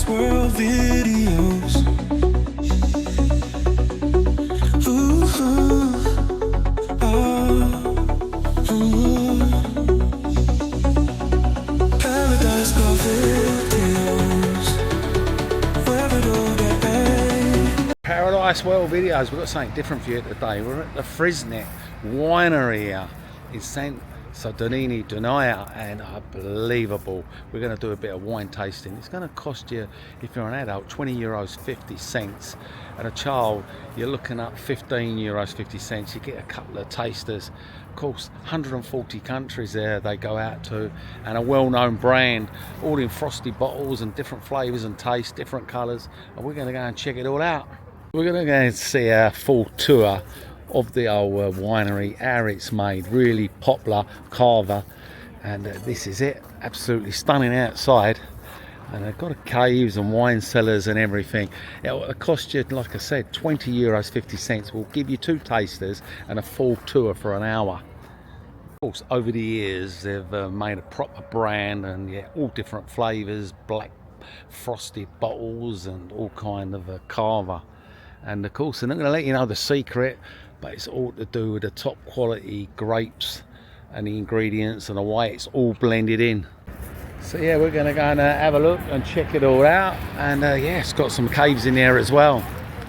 paradiseworldvideos. Ooh, paradiseworldvideos. Where it all get paid. Paradise World Videos, we've got something different for you today. We're at the Freixenet Winery here in Sant Sadurní, and unbelievable. We're going to do a bit of wine tasting. It's going to cost you, if you're an adult, €20.50, and a child, you're looking at €15.50. You get a couple of tasters. Of course, 140 countries there they go out to, and a well-known brand, all in frosty bottles and different flavours and tastes, different colours, and we're going to go and check it all out. We're going to go and see a full tour of the old winery, how it's made. Really popular Cava, and this is it. Absolutely stunning outside, and they've got caves and wine cellars and everything. It'll cost you, like I said, €20.50. We'll give you 2 tasters and a full tour for an hour. Of course, over the years they've made a proper brand, and yeah, all different flavours, black frosted bottles and all kind of Cava. And of course they're not going to let you know the secret, but it's all to do with the top quality grapes and the ingredients and the way it's all blended in. So yeah, we're going to go and have a look and check it all out. And yeah, it's got some caves in there as well.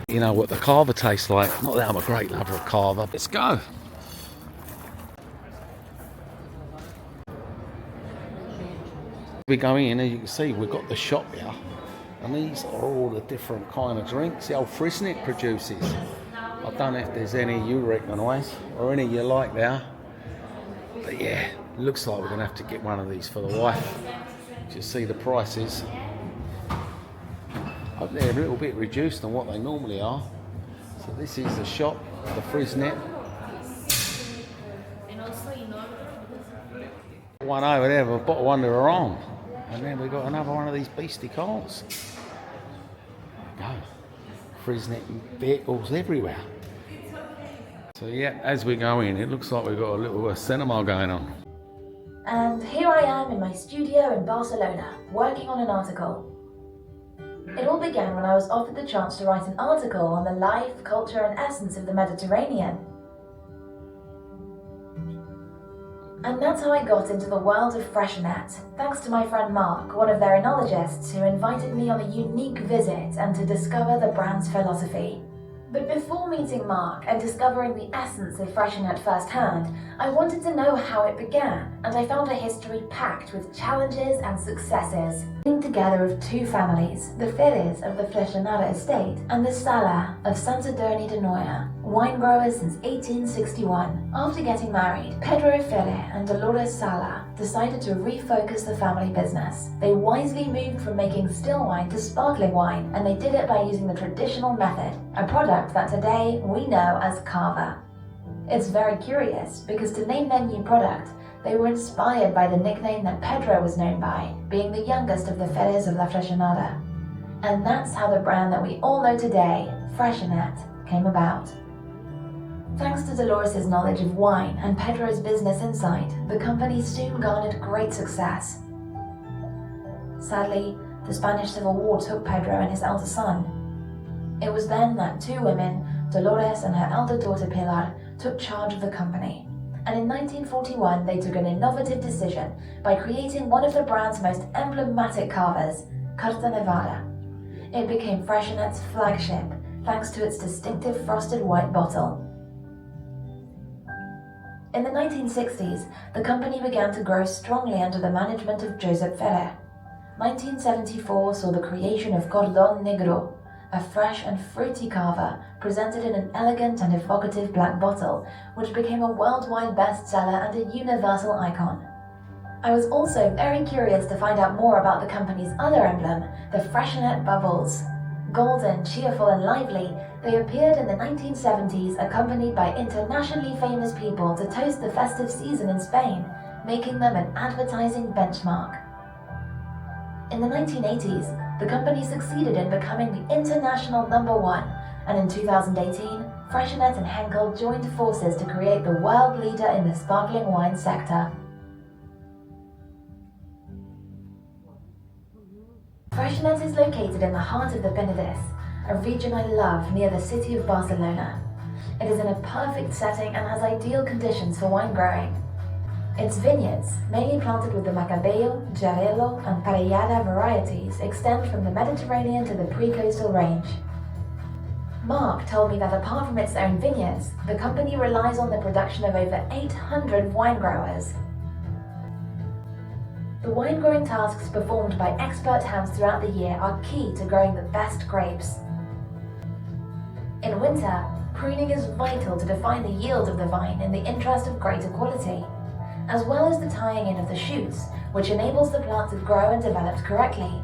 You know what the Cava tastes like. Not that I'm a great lover of Cava. Let's go. We go in, as you can see, we've got the shop here, and these are all the different kind of drinks the old Freixenet produces. I don't know if there's any you recognise or any you like there, but yeah, looks like we're going to have to get one of these for the wife. Just see the prices. Hope they're a little bit reduced than what they normally are. So this is the shop, the Freixenet. One over there with a bottle under her arm, and then we've got another one of these beastie carts. There we go. Freixenet vehicles everywhere. So yeah, as we go in, it looks like we've got a little cinema going on. And here I am in my studio in Barcelona, working on an article. It all began when I was offered the chance to write an article on the life, culture and essence of the Mediterranean. And that's how I got into the world of Freixenet, thanks to my friend Mark, one of their enologists, who invited me on a unique visit and to discover the brand's philosophy. But before meeting Mark and discovering the essence of Freixenet firsthand, I wanted to know how it began, and I found a history packed with challenges and successes. Being together of 2 families, the Fires of the Freixenet estate and the Cellar of Sant Sadurní, wine growers since 1861. After getting married, Pedro Fere and Dolores Cellar decided to refocus the family business. They wisely moved from making still wine to sparkling wine, and they did it by using the traditional method, a product that today we know as Cava. It's very curious because to name their new product, they were inspired by the nickname that Pedro was known by, being the youngest of the Fires of la Freixeneda. And that's how the brand that we all know today, Freixenet, came about. Thanks to Dolores' knowledge of wine and Pedro's business insight, the company soon garnered great success. Sadly, the Spanish Civil War took Pedro and his elder son. It was then that 2 women, Dolores and her elder daughter Pilar, took charge of the company. And in 1941 they took an innovative decision by creating one of the brand's most emblematic cavas, Carta Nevada. It became Freixenet's flagship, thanks to its distinctive frosted white bottle. In the 1960s, the company began to grow strongly under the management of Josep Ferrer. 1974 saw the creation of Cordon Negro, a fresh and fruity cava presented in an elegant and evocative black bottle, which became a worldwide bestseller and a universal icon. I was also very curious to find out more about the company's other emblem, the Freixenet bubbles. Golden, cheerful and lively, they appeared in the 1970s accompanied by internationally famous people to toast the festive season in Spain, making them an advertising benchmark. In the 1980s, the company succeeded in becoming the international #1, and in 2018, Freixenet and Henkel joined forces to create the world leader in the sparkling wine sector. Freixenet is located in the heart of the Penedès, a region I love near the city of Barcelona. It is in a perfect setting and has ideal conditions for wine growing. Its vineyards, mainly planted with the Macabeo, Jarello and Parellada varieties, extend from the Mediterranean to the pre-coastal range. Mark told me that apart from its own vineyards, the company relies on the production of over 800 wine growers. The wine growing tasks performed by expert hands throughout the year are key to growing the best grapes. In winter, pruning is vital to define the yield of the vine in the interest of greater quality, as well as the tying in of the shoots, which enables the plant to grow and develop correctly.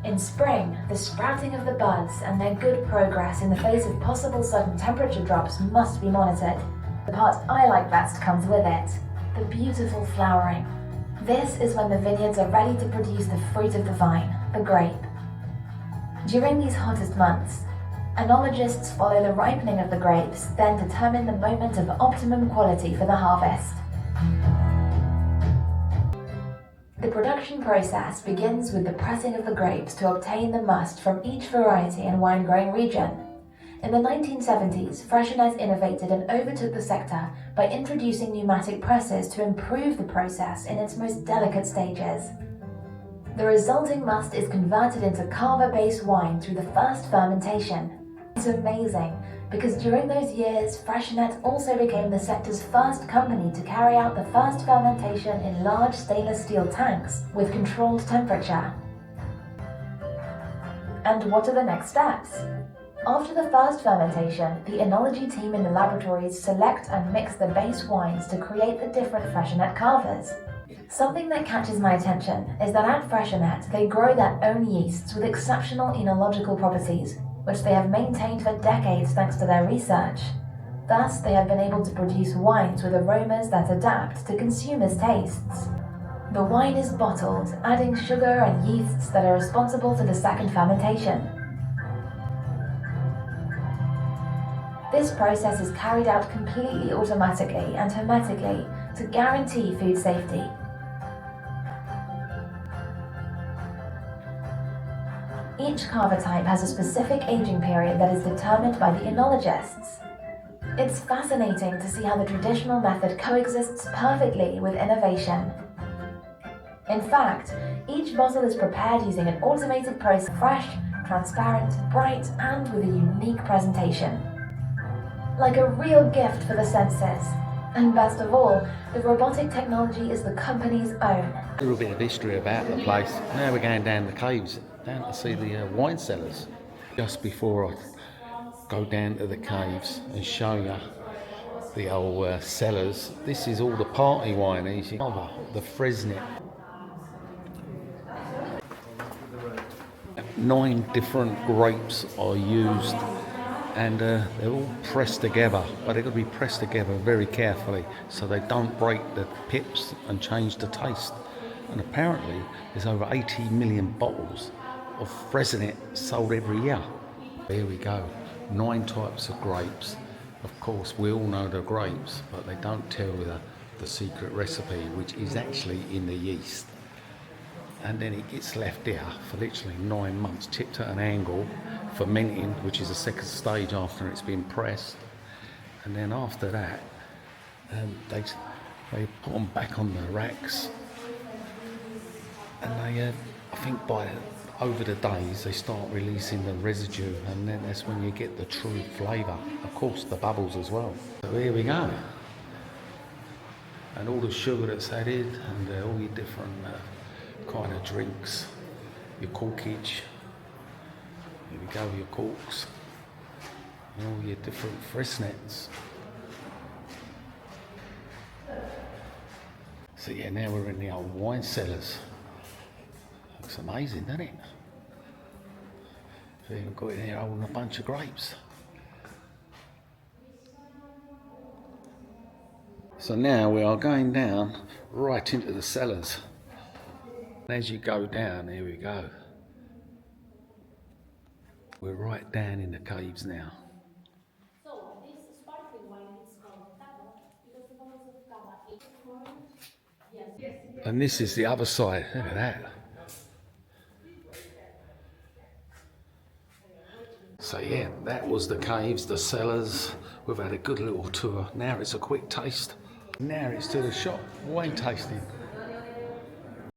In spring, the sprouting of the buds and their good progress in the face of possible sudden temperature drops must be monitored. The part I like best comes with it, the beautiful flowering. This is when the vineyards are ready to produce the fruit of the vine, the grape. During these hottest months, enologists follow the ripening of the grapes, then determine the moment of optimum quality for the harvest. The production process begins with the pressing of the grapes to obtain the must from each variety and wine-growing region. In the 1970s, Freixenet innovated and overtook the sector by introducing pneumatic presses to improve the process in its most delicate stages. The resulting must is converted into cava-based wine through the first fermentation. It's amazing, because during those years, Freixenet also became the sector's first company to carry out the first fermentation in large stainless steel tanks with controlled temperature. And what are the next steps? After the first fermentation, the enology team in the laboratories select and mix the base wines to create the different Freixenet cavas. Something that catches my attention is that at Freixenet they grow their own yeasts with exceptional enological properties, which they have maintained for decades thanks to their research. Thus, they have been able to produce wines with aromas that adapt to consumers' tastes. The wine is bottled, adding sugar and yeasts that are responsible for the second fermentation. This process is carried out completely automatically and hermetically to guarantee food safety. Each cava type has a specific aging period that is determined by the enologists. It's fascinating to see how the traditional method coexists perfectly with innovation. In fact, each bottle is prepared using an automated process, fresh, transparent, bright, and with a unique presentation. Like a real gift for the senses. And best of all, the robotic technology is the company's own. A little bit of history about the place. Now we're going down the caves, down to see the wine cellars. Just before I go down to the caves and show you the old cellars, this is all the party wine. The Freixenet. 9 different grapes are used, and they're all pressed together, but they've got to be pressed together very carefully so they don't break the pips and change the taste. And apparently there's over 80 million bottles of Freixenet sold every year. There we go, 9 types of grapes. Of course we all know the grapes, but they don't tell you the secret recipe, which is actually in the yeast. And then it gets left there for literally 9 months, tipped at an angle, fermenting, which is the second stage after it's been pressed. And then after that, they put them back on the racks, and they, I think over the days, they start releasing the residue, and then that's when you get the true flavour. Of course, the bubbles as well. So here we go. And all the sugar that's added, and all your different kind of drinks, your corkage. Here we go, your corks, and all your different Freixenets. So yeah, now we're in the old wine cellars. Looks amazing, doesn't it? So you've got in here holding a bunch of grapes. So now we are going down right into the cellars. And as you go down, here we go. We're right down in the caves now. So this sparkling wine is called Cava because the bottles of Cava is formed. Yes. And this is the other side, look at that. So yeah, that was the caves, the cellars. We've had a good little tour. Now it's a quick taste. Now it's to the shop, wine tasting.